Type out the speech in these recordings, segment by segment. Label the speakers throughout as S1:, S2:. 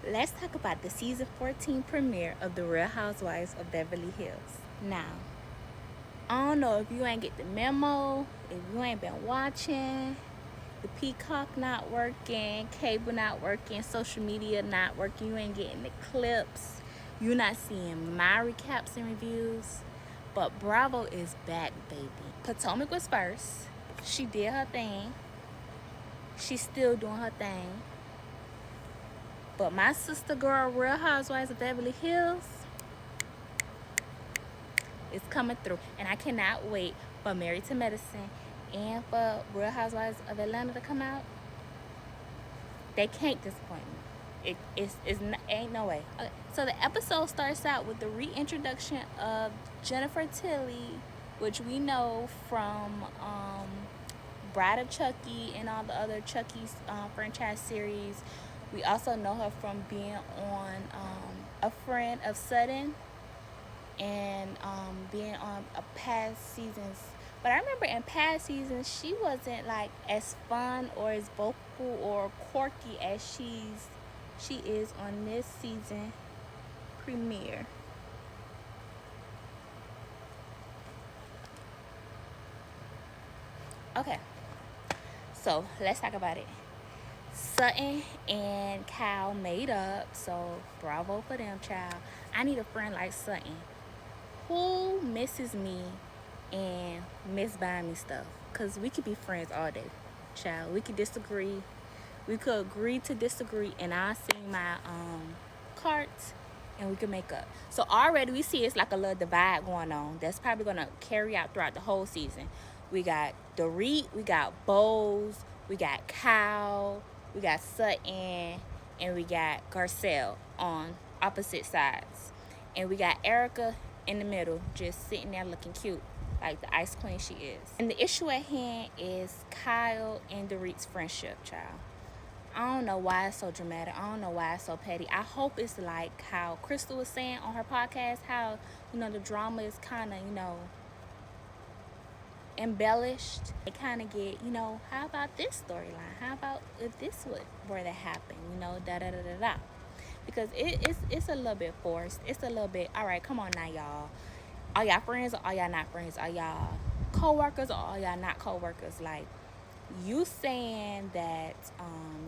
S1: Let's talk about the season 14 premiere of The Real Housewives of Beverly Hills. Now, I don't know if you ain't get the memo, if you ain't been watching, the Peacock not working, cable not working, social media not working, you ain't getting the clips, you not seeing my recaps and reviews. But Bravo is back, baby. Potomac was first. She did her thing. She's still doing her thing. But my sister girl, Real Housewives of Beverly Hills, is coming through. And I cannot wait for Married to Medicine and for Real Housewives of Atlanta to come out. They can't disappoint me. Ain't no way. Okay, so the episode starts out with the reintroduction of Jennifer Tilly, which we know from Bride of Chucky and all the other Chucky's franchise series. We also know her from being on A Friend of Sutton and being on a past seasons. But I remember in past seasons she wasn't like as fun or as vocal or quirky as she is on this season premiere. Okay, so let's talk about it. Sutton and Cal made up, so bravo for them, child. I need a friend like Sutton who misses me and miss buying me stuff, because we could be friends all day, child. We could disagree, we could agree to disagree, and I'll sing my cards and we can make up. So already we see it's like a little divide going on that's probably gonna carry out throughout the whole season. We got Dorit, we got Bose, we got Kyle, we got Sutton, and we got Garcelle on opposite sides. And we got Erika in the middle, just sitting there looking cute, like the ice queen she is. And the issue at hand is Kyle and Dorit's friendship, child. I don't know why it's so dramatic. I don't know why it's so petty. I hope it's like how Crystal was saying on her podcast, how, the drama is kind of, embellished. They kind of get, how about this storyline? How about if this were to happen? Da da da da da. Because it's a little bit forced. It's a little bit, all right, come on now, y'all. Are y'all friends or are y'all not friends? Are y'all co-workers or are y'all not co-workers? Like, you saying that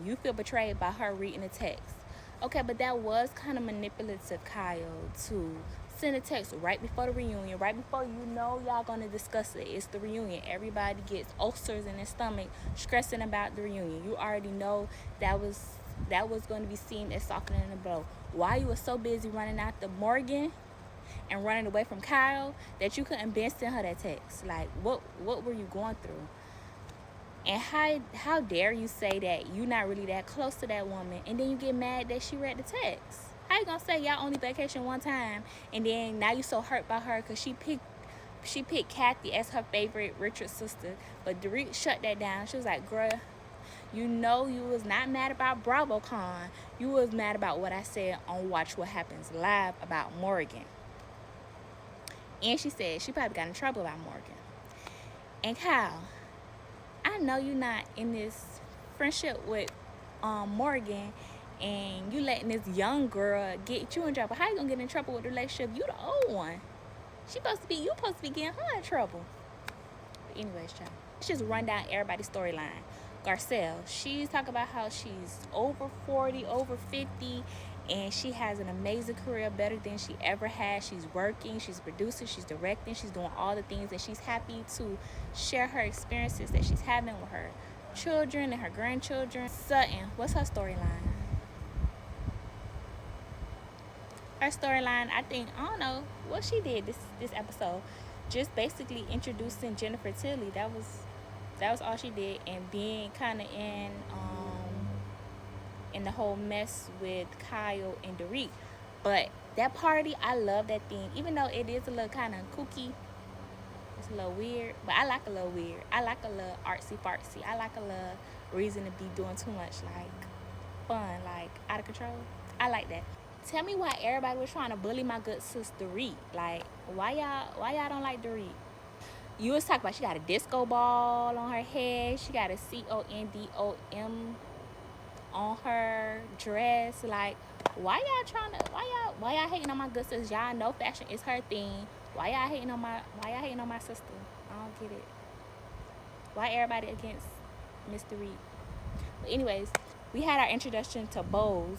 S1: you feel betrayed by her reading the text. Okay, but that was kind of manipulative, Kyle, to send a text right before the reunion, right before y'all gonna discuss it. It's the reunion. Everybody gets ulcers in their stomach stressing about the reunion. You already know that was going to be seen as softening the blow. Why you were so busy running out the Morgan and running away from Kyle that you couldn't been send her that text? Like, what were you going through? And how dare you say that you're not really that close to that woman, and then you get mad that she read the text? How you gonna say y'all only vacation one time, and then now you so hurt by her because she picked Kathy as her favorite Richard sister, but Dorit shut that down. She was like, girl, you was not mad about BravoCon. You was mad about what I said on Watch What Happens Live about Morgan. And she said she probably got in trouble about Morgan. And Kyle, I know you're not in this friendship with Morgan, and you letting this young girl get you in trouble. How you gonna get in trouble with the relationship? You the old one. You supposed to be getting her in trouble. But anyways, child, let's just run down everybody's storyline. Garcelle, she's talking about how she's over 40, over 50, and she has an amazing career, better than she ever had. She's working, she's producing, she's directing, she's doing all the things, and she's happy to share her experiences that she's having with her children and her grandchildren. Sutton, what's her storyline? Her storyline, I don't know what she did this episode. Just basically introducing Jennifer Tilly. That was all she did, and being kind of in the whole mess with Kyle and Dorit. But that party, I love that thing. Even though it is a little kind of kooky, it's a little weird, but I like a little weird. I like a little artsy fartsy. I like a little reason to be doing too much, like fun, like out of control. I like that. Tell me why everybody was trying to bully my good sis Dorit. Like, why y'all don't like Dorit? You was talking about she got a disco ball on her head. She got a CONDOM on her dress. Like, Why y'all trying to? Why y'all hating on my good sis? Y'all know fashion is her thing. Why y'all hating on my sister? I don't get it. Why everybody against Mr. Reed? But anyways, we had our introduction to Bose.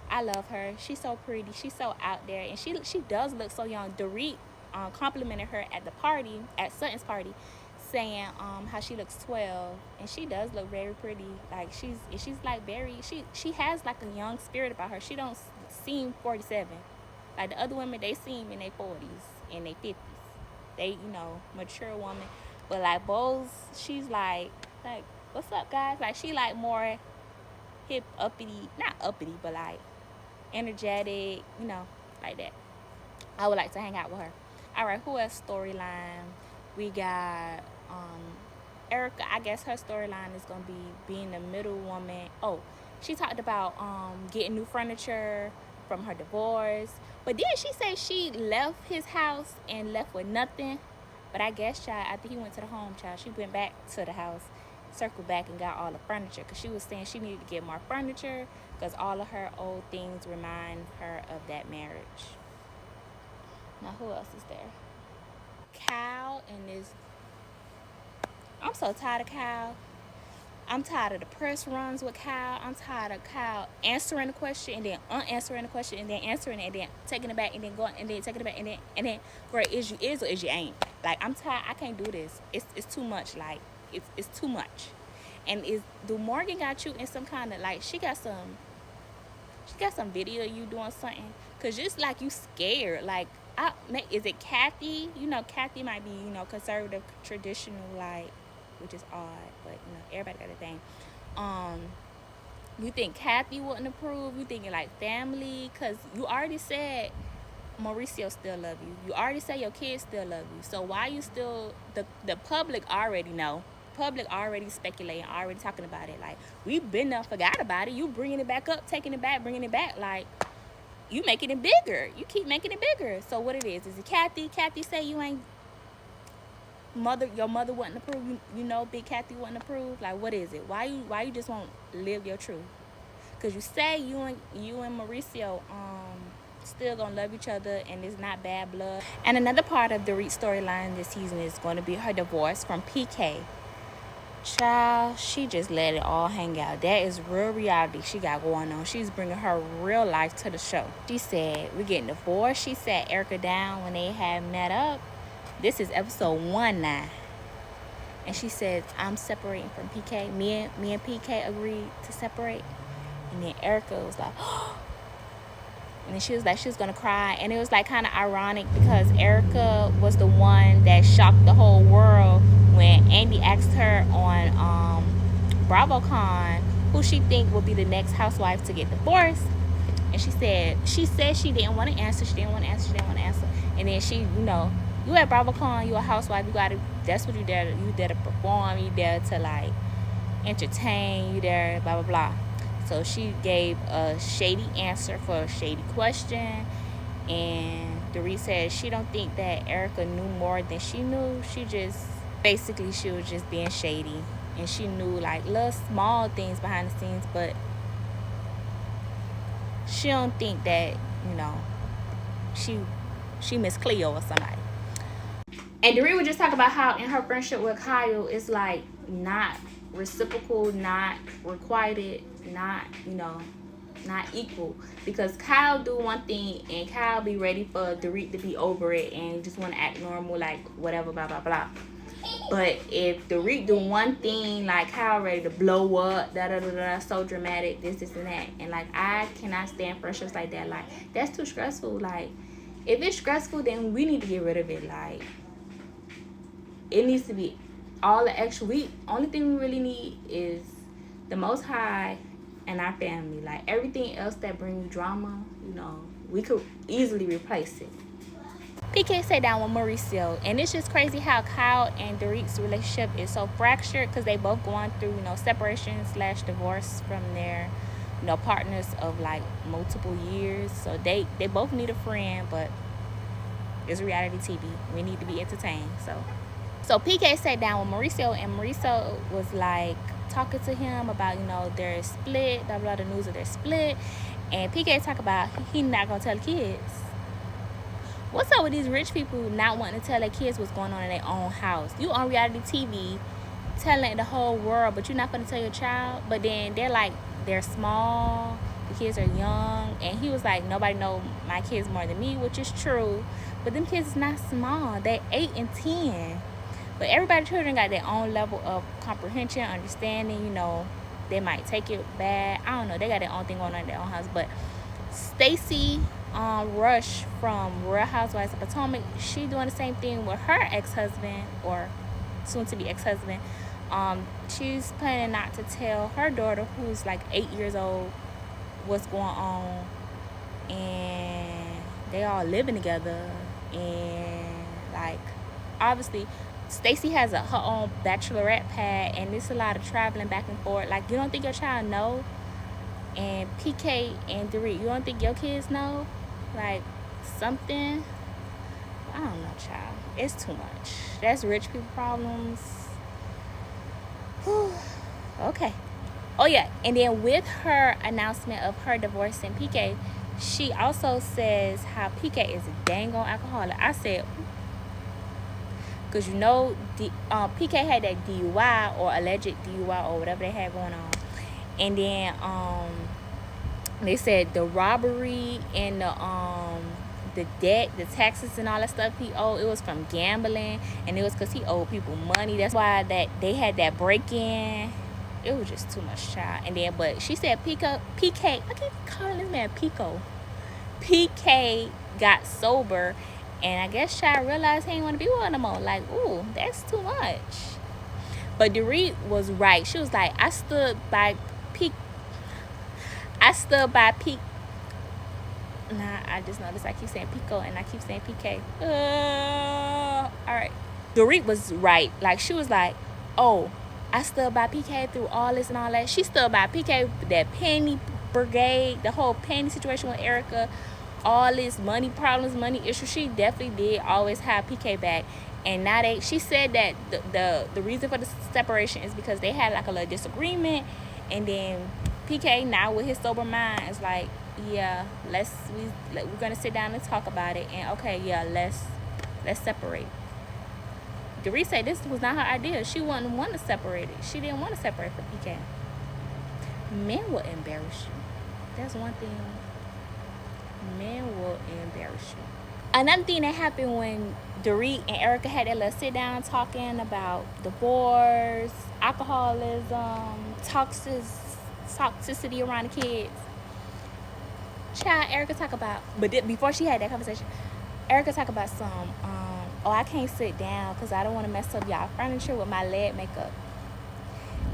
S1: I love her. She's so pretty. She's so out there, and she does look so young. Dorit complimented her at the party, at Sutton's party, saying how she looks 12, and she does look very pretty. Like she's like very she has like a young spirit about her. She don't seem 47. Like the other women, they seem in their 40s and their 50s. They mature woman, but like Bose, she's like what's up guys? Like she like more hip uppity, not uppity, but like energetic, like that. I would like to hang out with her. All right, who else storyline? We got Erika. I guess her storyline is gonna be being the middle woman. Oh, she talked about getting new furniture from her divorce, but then she said she left his house and left with nothing. But I guess, child, after he went to the home, child, she went back to the house, circled back and got all the furniture, because she was saying she needed to get more furniture because all of her old things remind her of that marriage. Now, who else is there? Kyle and this. I'm so tired of Kyle. I'm tired of the press runs with Kyle. I'm tired of Kyle answering the question and then unanswering the question and then answering it and then taking it back and then going and then taking it back and then where is or is you ain't. Like, I'm tired. I can't do this. It's too much. Like, it's too much. And do Morgan got you in some kind of, like, she got some video of you doing something, because just like you scared. Like, is it Kathy? Kathy might be conservative, traditional, like, which is odd, but everybody got a thing. You think Kathy wouldn't approve? You thinking like family? Because you already said Mauricio still love you. You already said your kids still love you. So why you still, the public already know. Public already speculating, already talking about it. Like, we've been there, forgot about it. You bringing it back up, taking it back, bringing it back. Like, you making it bigger. You keep making it bigger. So what it is it Kathy? Kathy say you ain't your mother wouldn't approve. Big Kathy wouldn't approve. Like, what is it? Why you just won't live your truth? Because you say you and Mauricio still gonna love each other and it's not bad blood. And another part of Dorit's storyline this season is going to be her divorce from PK. Child, she just let it all hang out. That is real reality she got going on. She's bringing her real life to the show. She said, we're getting divorced. She sat Erika down when they had met up. This is episode 1 now. And she said, I'm separating from PK. Me and PK agreed to separate. And then Erika was like, and then she was like, she was going to cry. And it was like kind of ironic because Erika was the one that shocked the whole world when Andy asked her on BravoCon who she think will be the next housewife to get divorced. And she said she didn't want to answer. And then she, you at BravoCon, you a housewife, that's what you there to, you there to perform, you there to like entertain, you there, blah, blah, blah. So she gave a shady answer for a shady question. And Dorit said she don't think that Erika knew more than she knew. She was just being shady. And she knew like little small things behind the scenes, but she don't think that, she Miss Cleo or somebody. And Dorit would just talk about how in her friendship with Kyle, it's like not reciprocal, not requited, not equal. Because Kyle do one thing and Kyle be ready for Dorit to be over it and just want to act normal, like whatever, blah, blah, blah. But if Dorit do one thing, like Kyle ready to blow up, da-da-da-da, so dramatic, this and that. And like, I cannot stand friendships like that. Like, that's too stressful. Like, if it's stressful, then we need to get rid of it. Like, it needs to be all the extra. Only thing we really need is the Most High and our family. Like, everything else that brings drama, we could easily replace it. PK sat down with Mauricio, and it's just crazy how Kyle and Dorit's relationship is so fractured because they both going through, separation/divorce from their, partners of like multiple years. So they both need a friend, but it's reality TV. We need to be entertained. So PK sat down with Mauricio, and Mauricio was like talking to him about, their split, blah, blah, the news of their split. And PK talk about he not gonna tell the kids. What's up with these rich people not wanting to tell their kids what's going on in their own house? You on reality TV telling the whole world, but you're not gonna tell your child. But then they're small, the kids are young, and he was like, nobody know my kids more than me, which is true. But them kids is not small, they're 8 and 10. But everybody's children got their own level of comprehension, understanding, you know. They might take it bad, I don't know, they got their own thing going on in their own house. But Stacey Rush from Real Housewives of Potomac, she doing the same thing with her ex-husband, or soon to be ex-husband. She's planning not to tell her daughter, who's like 8 years old, what's going on. And they all living together, and like obviously Stacey has her own bachelorette pad, and there's a lot of traveling back and forth. Like, you don't think your child know? And PK and Dorit, you don't think your kids know? Like, something? I don't know, child. It's too much. That's rich people problems. Whew. Okay. Oh, yeah. And then with her announcement of her divorcing PK, she also says how PK is a dang on alcoholic. I said, because you know, PK had that DUI or alleged DUI or whatever they had going on. And then they said the robbery and the debt, the taxes and all that stuff he owed, it was from gambling, and it was because he owed people money. That's why that they had that break-in. It was just too much, child. And then, but she said PK, I keep calling this man Pico. PK got sober, and I guess child realized he ain't want to be with her no more. Like, ooh, that's too much. But Dorit was right. She was like, I stood by P. Nah, I just noticed I keep saying Pico and I keep saying PK. All right. Dorit was right. Like, she was like, oh, I stood by PK through all this and all that. She stood by PK with that penny brigade, the whole penny situation with Erika, all this money problems, money issues. She definitely did always have PK back. And now she said that the reason for the separation is because they had like a little disagreement, and then PK now with his sober mind is like, yeah, we're gonna sit down and talk about it, and okay, yeah, let's separate. Dorit said this was not her idea. She wouldn't want to separate it. She didn't want to separate from PK. Men will embarrass you. That's one thing. Men will embarrass you. Another thing that happened when Dorit and Erika had that little sit down talking about divorce, alcoholism, toxicity around the kids. Child, Erika talk about, but before she had that conversation, Erika talk about some, I can't sit down because I don't want to mess up y'all furniture with my lead makeup.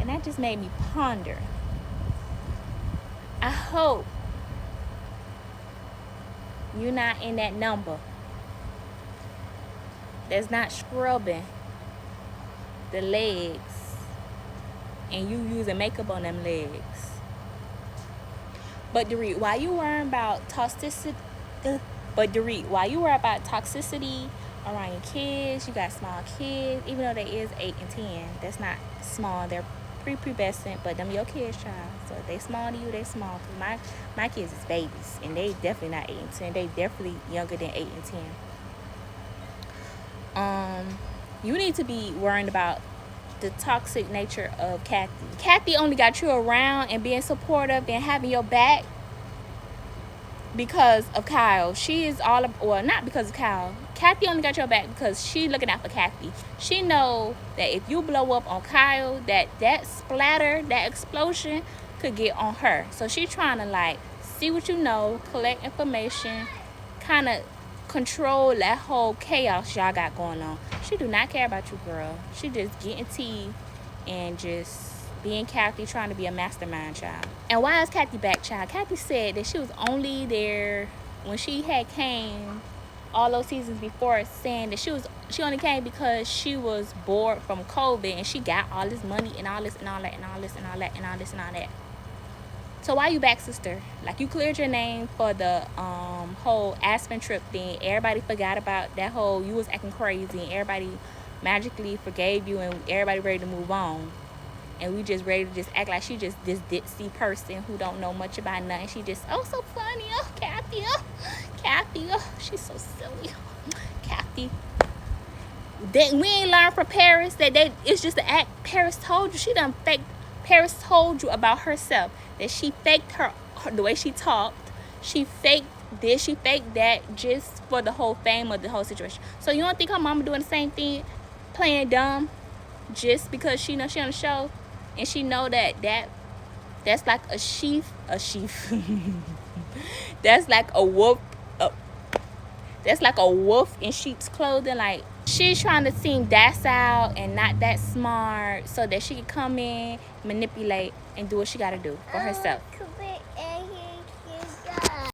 S1: And that just made me ponder. I hope you're not in that number that's not scrubbing the legs and you using makeup on them legs. But Dorit, why you worrying about toxicity? Around your kids, you got small kids, even though they is 8 and 10, that's not small, they're prepubescent, but them your kids, child. So if they small to you, they small. Cause my kids is babies, and they definitely not 8 and 10. They definitely younger than 8 and 10. You need to be worrying about the toxic nature of Kathy. Kathy only got you around and being supportive and having your back because of Kyle. She is not because of Kyle. Kathy only got your back because she looking out for Kathy. She know that if you blow up on Kyle, that splatter, that explosion could get on her. So she trying to like see what you know, collect information, kind of control that whole chaos y'all got going on. She do not care about you, girl. She just getting tea and just being Kathy, trying to be a mastermind, child. And why is Kathy back, child? Kathy said that she was only there when she had came all those seasons before, saying that she only came because she was bored from COVID and she got all this money and all this and all that and all this and all that and all this and all that. So why you back, sister? Like, you cleared your name for the whole Aspen trip thing. Everybody forgot about that whole, you was acting crazy, and everybody magically forgave you and everybody ready to move on. and we just ready to just act like she just this ditzy person who don't know much about nothing. She just, oh, so funny, oh, Kathy, she's so silly, Kathy. That we ain't learned from Paris that it's just the act. Paris told you, she done fake. Paris told you about herself that she faked her the way she talked. She faked this, she faked that, just for the whole fame of the whole situation. So you don't think her mama doing the same thing, playing dumb, just because she know she on the show, and she know that's like a sheaf. That's like a wolf. That's like a wolf in sheep's clothing. Like, she's trying to seem docile and not that smart so that she can come in, manipulate, and do what she got to do for herself.